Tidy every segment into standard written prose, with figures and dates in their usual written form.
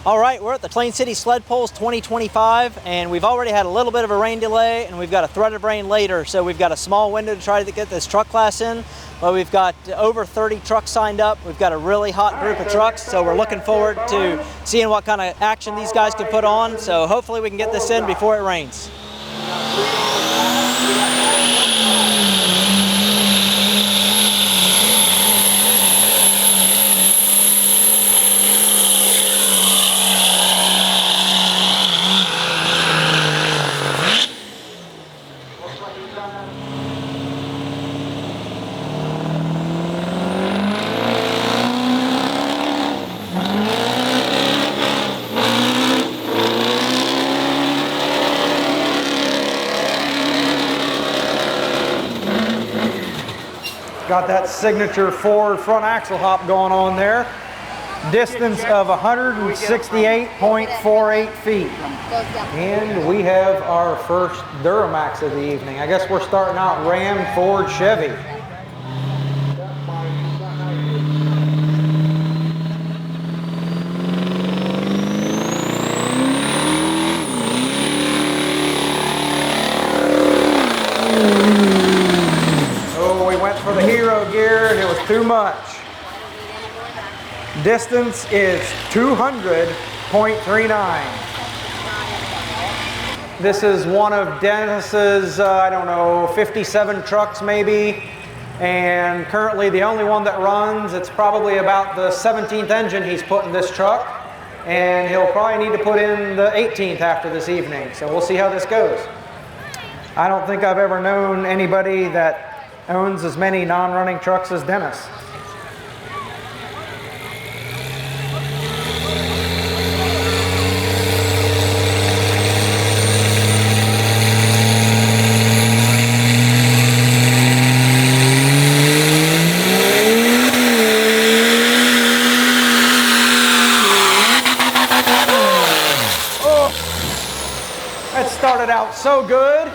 All right, we're at the Plain City Sled Pulls 2025, and we've already had a little bit of a rain delay, and we've got a threat of rain later, so we've got a small window to try to get this truck class in, but we've got over 30 trucks signed up. We've got a really hot group of trucks, so we're looking forward to seeing what kind of action these guys can put on, so hopefully we can get this in before it rains. Got that signature forward front axle hop going on there. Distance of 168.48 feet. And we have our first Duramax of the evening. I guess we're starting out Ram, Ford, Chevy. For the hero gear, and it was too much. Distance is 200.39. This is one of Dennis's, I don't know, 57 trucks maybe, and currently the only one that runs. It's probably about the 17th engine he's put in this truck, and he'll probably need to put in the 18th after this evening, so we'll see how this goes. I don't think I've ever known anybody that owns as many non-running trucks as Dennis. Oh, that started out so good,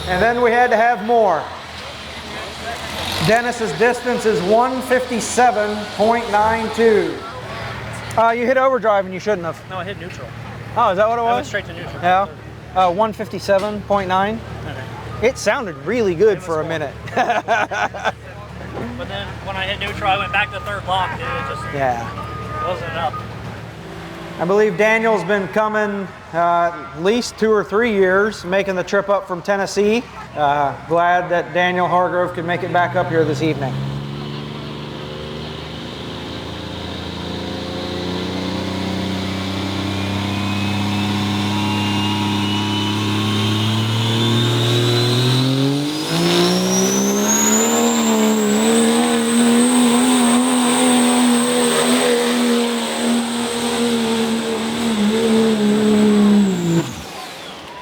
and then we had to have more. Dennis's distance is 157.92. You hit overdrive and you shouldn't have. No, I hit neutral. Oh, is that what it was? I went straight to neutral. Yeah. 157.9. Okay. It sounded really good for a minute. But then when I hit neutral, I went back to third block, dude. It just wasn't enough. I believe Daniel's been coming at least 2 or 3 years, making the trip up from Tennessee. Glad that Daniel Hargrove could make it back up here this evening.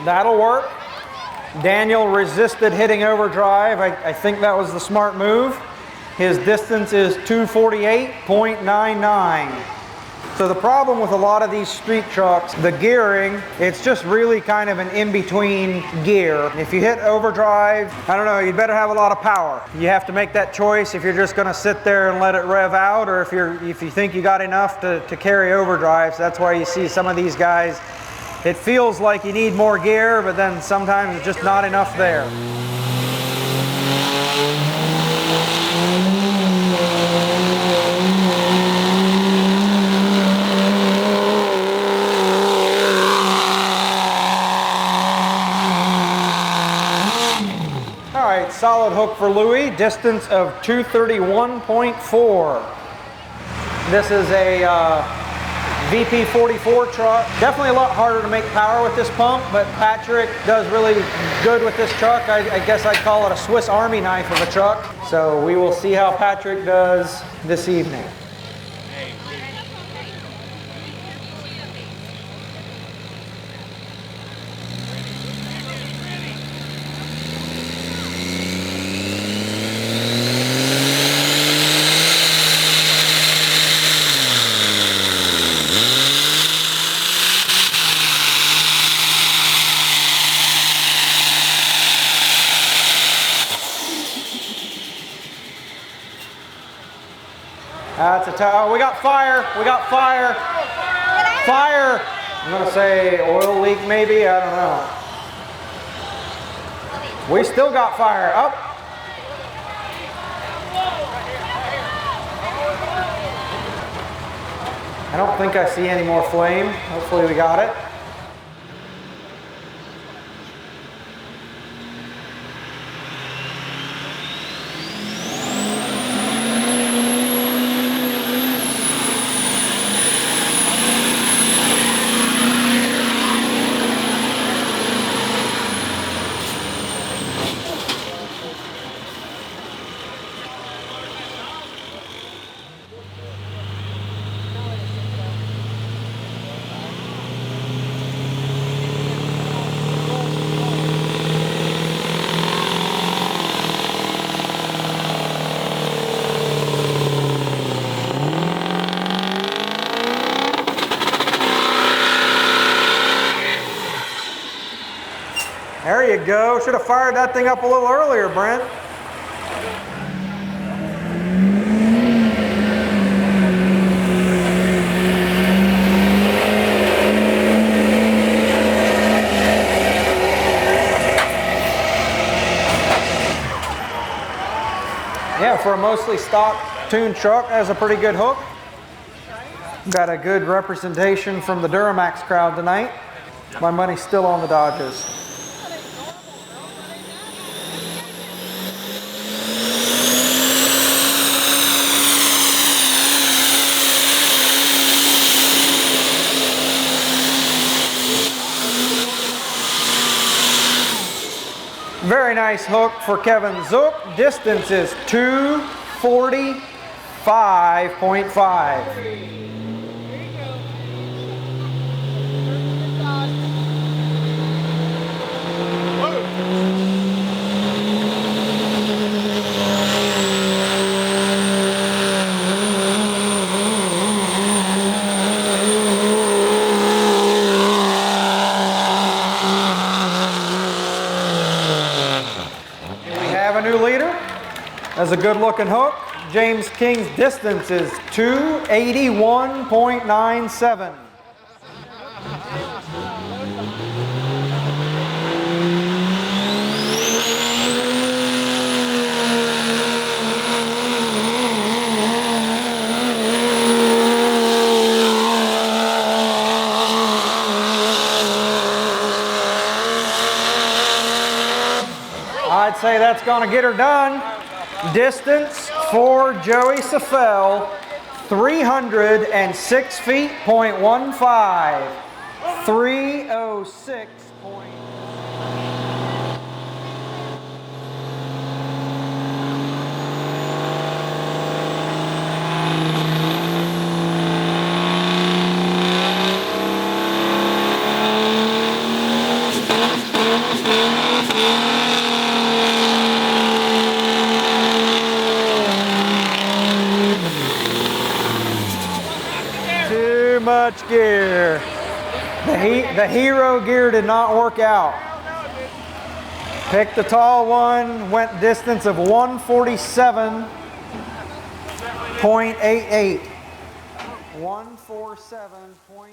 That'll work. Daniel resisted hitting overdrive. I think that was the smart move. His distance is 248.99. So the problem with a lot of these street trucks, the gearing, it's just really kind of an in-between gear. If you hit overdrive, I don't know, you'd better have a lot of power. You have to make that choice if you're just gonna sit there and let it rev out, or if you think you got enough to carry overdrive. So that's why you see some of these guys, it feels like you need more gear, but then sometimes it's just not enough there. All right, solid hook for Louis, distance of 231.4. This is a VP44 truck. Definitely a lot harder to make power with this pump, but Patrick does really good with this truck. I guess I'd call it a Swiss Army knife of a truck. So we will see how Patrick does this evening. That's a tower. We got fire. We got fire. I'm gonna say oil leak maybe, I don't know. We still got fire up. I don't think I see any more flame. Hopefully we got it. There you go. Should have fired that thing up a little earlier, Brent. Yeah, for a mostly stock tuned truck, that's a pretty good hook. Got a good representation from the Duramax crowd tonight. My money's still on the Dodges. Very nice hook for Kevin Zook. Distance is 245.5. That's a good looking hook. James King's distance is 281.97. I'd say that's gonna get her done. Distance for Joey Safel, 306 feet, .15. 306. Much gear. The hero gear did not work out. Picked the tall one, went distance of 147.88. 147.88.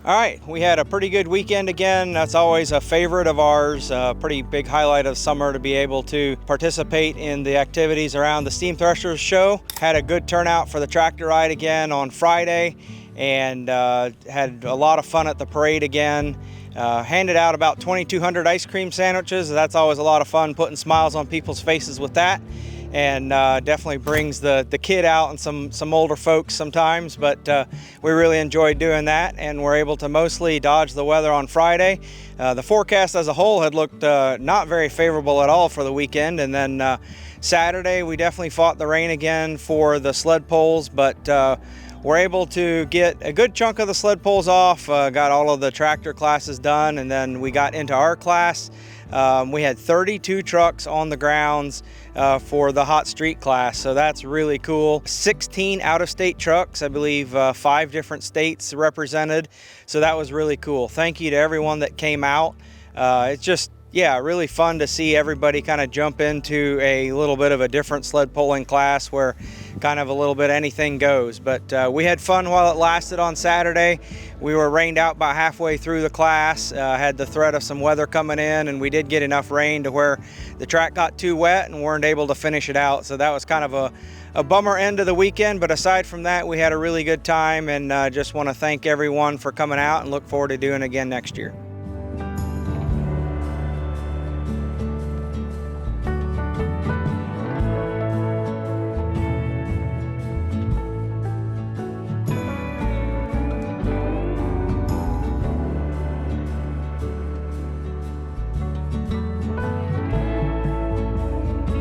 All right, we had a pretty good weekend again. That's always a favorite of ours, a pretty big highlight of summer to be able to participate in the activities around the Steam Threshers show. Had a good turnout for the tractor ride again on Friday, and had a lot of fun at the parade again. Handed out about 2,200 ice cream sandwiches. That's always a lot of fun, putting smiles on people's faces with that. And definitely brings the kid out and some older folks sometimes, but we really enjoyed doing that, and we're able to mostly dodge the weather on Friday. The forecast as a whole had looked not very favorable at all for the weekend, and then Saturday we definitely fought the rain again for the sled poles, but we're able to get a good chunk of the sled poles off, got all of the tractor classes done, and then we got into our class. We had 32 trucks on the grounds for the hot street class, so that's really cool. 16 out-of-state trucks, I believe 5 different states represented, so that was really cool. Thank you to everyone that came out. It's just Yeah, really fun to see everybody kind of jump into a little bit of a different sled pulling class where kind of a little bit anything goes. But we had fun while it lasted on Saturday. We were rained out about halfway through the class, had the threat of some weather coming in, and we did get enough rain to where the track got too wet and weren't able to finish it out. So that was kind of a bummer end of the weekend, but aside from that, we had a really good time, and just want to thank everyone for coming out and look forward to doing it again next year.